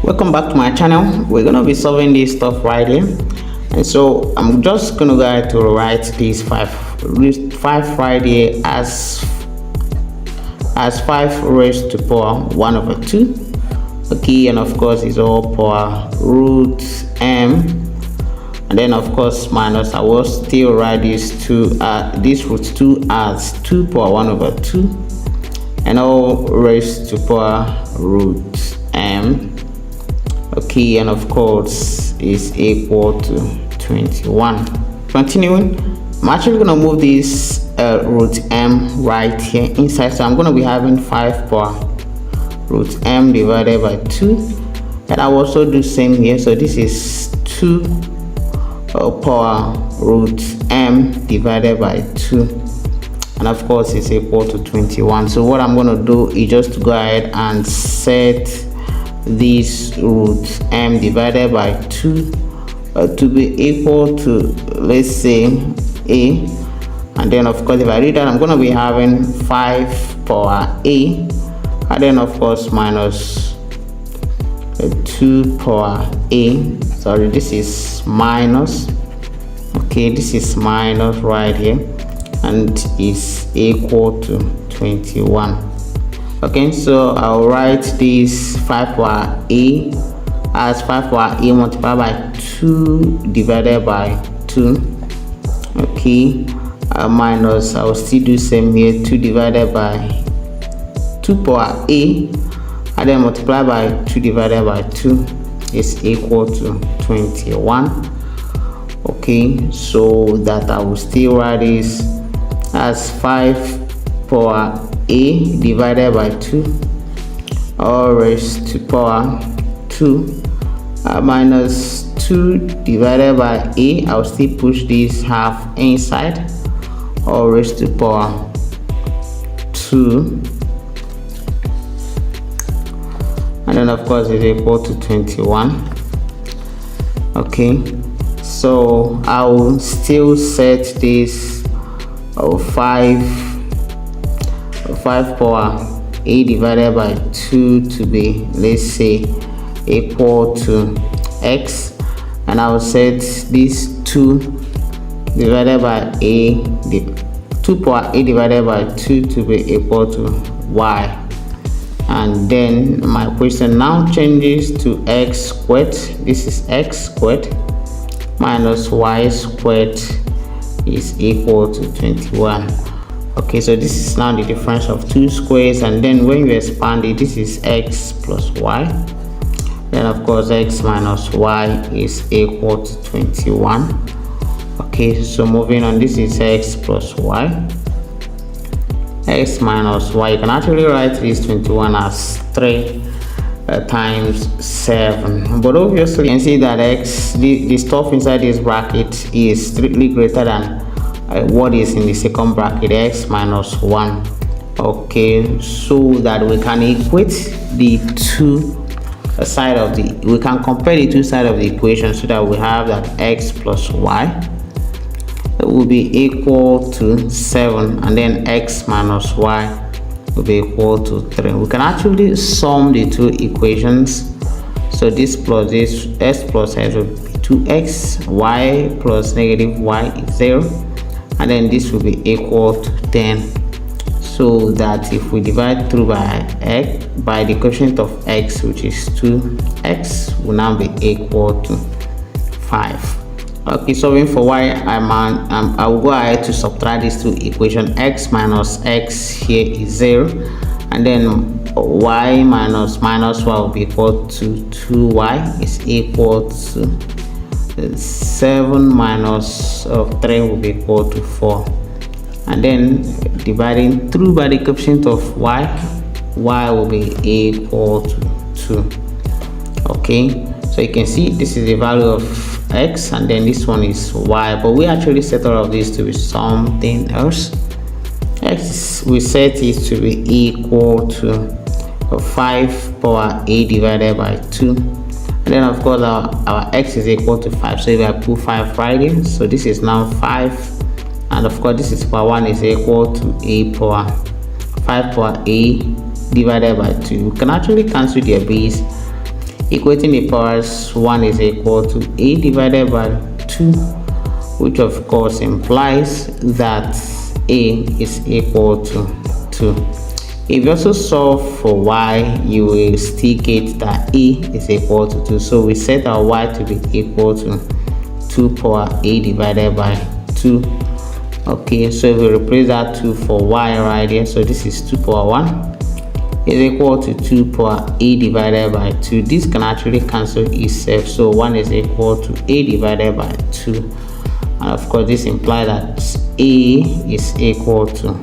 Welcome back to my channel. We're gonna be solving this stuff right here, and so I'm just gonna go ahead to write these five right here as 5 raised to power 1 over 2. Okay, and of course it's all power root m, and then of course minus. I will still write this root 2 as 2 power 1 over 2, and all raised to power root m. Okay, and of course is equal to 21. Continuing, I'm actually going to move this root m right here inside, so I'm going to be having 5 power root m divided by 2, and I will also do same here. So this is 2 power root m divided by 2, and of course it's equal to 21. So what I'm going to do is just to go ahead and set this root m divided by 2 to be equal to, let's say, a, and then of course if I read that, I'm going to be having 5 power a, and then of course minus 2 power a. Sorry, this is minus. Okay, this is minus right here, and is equal to 21. Okay, so I'll write this 5 power a as 5 power a multiplied by 2 divided by 2. Okay, minus, I'll still do same here, 2 divided by 2 power a, and then multiply by 2 divided by 2 is equal to 21. Okay, so that I will still write this as 5 power a divided by 2, all raised to power 2, minus 2 divided by a. I'll still push this half inside, all raised to power 2, and then of course is equal to 21. Okay, so I will still set this 5 power a divided by 2 to be, let's say, equal to x, and I will set this 2 divided by a, 2 power a divided by 2 to be equal to y, and then my question now changes to x squared. This is x squared minus y squared is equal to 21. Okay, so this is now the difference of 2 squares, and then when you expand it, this is x plus y, then of course x minus y is equal to 21. Okay, so moving on, this is x plus y, x minus y. You can actually write this 21 as 3 times 7, but obviously you can see that x, the stuff inside this bracket is strictly greater than what is in the second bracket, x minus 1. Okay, so that we can equate the we can compare the two sides of the equation, so that we have that x plus y will be equal to 7, and then x minus y will be equal to 3. We can actually sum the two equations, so this plus this, x plus x will be 2x, y plus negative y is 0, and then this will be equal to 10. So that if we divide through by x, by the quotient of x, which is 2x, will now be equal to 5. Okay, solving for y, I will go ahead to subtract these two equations. X minus x here is 0, and then y minus y will be equal to 2y is equal to 7 minus 3 will be equal to 4, and then dividing through by the coefficient of y will be equal to 2. Okay, so you can see this is the value of x, and then this one is y, but we actually set all of this to be something else. X, we set it to be equal to 5 power a divided by 2, and then of course our x is equal to 5, so if I put 5 right in, so this is now 5, and of course this is power 1 is equal to a power 5 power a divided by 2. You can actually cancel their base Equating the powers, 1 is equal to a divided by 2, which of course implies that a is equal to 2. If you also solve for y, you will still get that a is equal to 2. So we set our y to be equal to 2 power a divided by 2. Okay, so if we replace that 2 for y right here, so this is 2 power 1 is equal to 2 power a divided by 2. This can actually cancel itself, so 1 is equal to a divided by 2, and of course this implies that a is equal to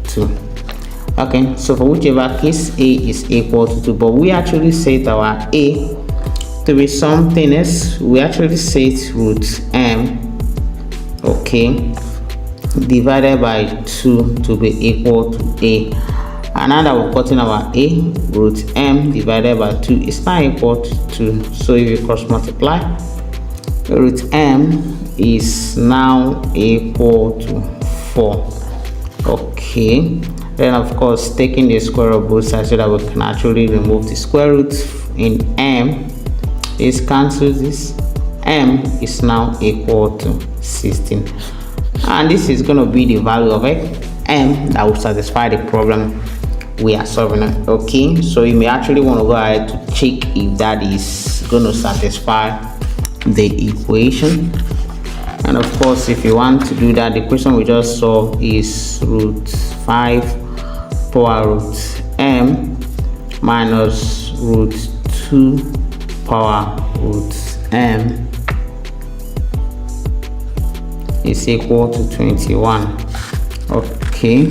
2. Okay, so for whichever case a is equal to 2, but we actually set our a to be something else. We actually set root m, okay, divided by 2 to be equal to a. And now that we're putting our a, root m divided by 2 is now equal to 2. So if you cross multiply, root m is now equal to 4. Okay, then of course taking the square of both sides so that we can actually remove the square root in m. This cancels this. M is now equal to 16, and this is going to be the value of m that will satisfy the problem we are solving. Okay, so you may actually want to go ahead to check if that is going to satisfy the equation. And of course, if you want to do that, the question we just saw is root 5 power root m minus root 2 power root m is equal to 21. Okay,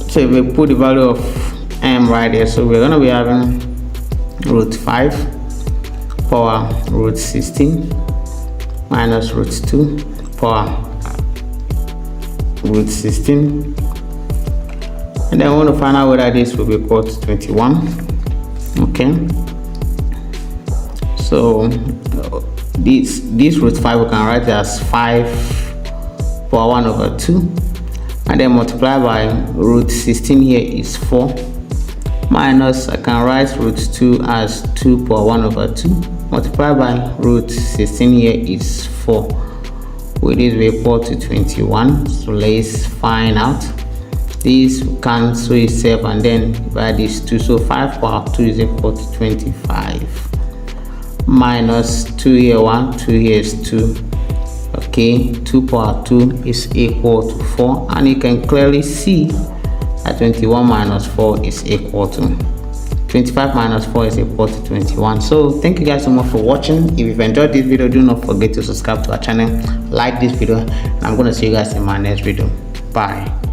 so if we put the value of m right here, so we're going to be having root 5 power root 16 minus root 2 power root 16, and then we want to find out whether this will be equal to 21. Okay, so this root 5 we can write it as 5 power 1 over 2, and then multiply by root 16 here is 4, minus I can write root 2 as 2 power 1 over 2, multiply by root 16 here is 4, which is equal to 21. So let's find out. This will cancel itself and then divide this 2, so 5 power 2 is equal to 25, minus 2 here 1, 2 here is 2. Okay, 2 power 2 is equal to 4, and you can clearly see that 21 minus 4 is equal to 25 minus 4 is equal to 21. So thank you guys so much for watching. If you've enjoyed this video, do not forget to subscribe to our channel, like this video, and I'm going to see you guys in my next video. Bye.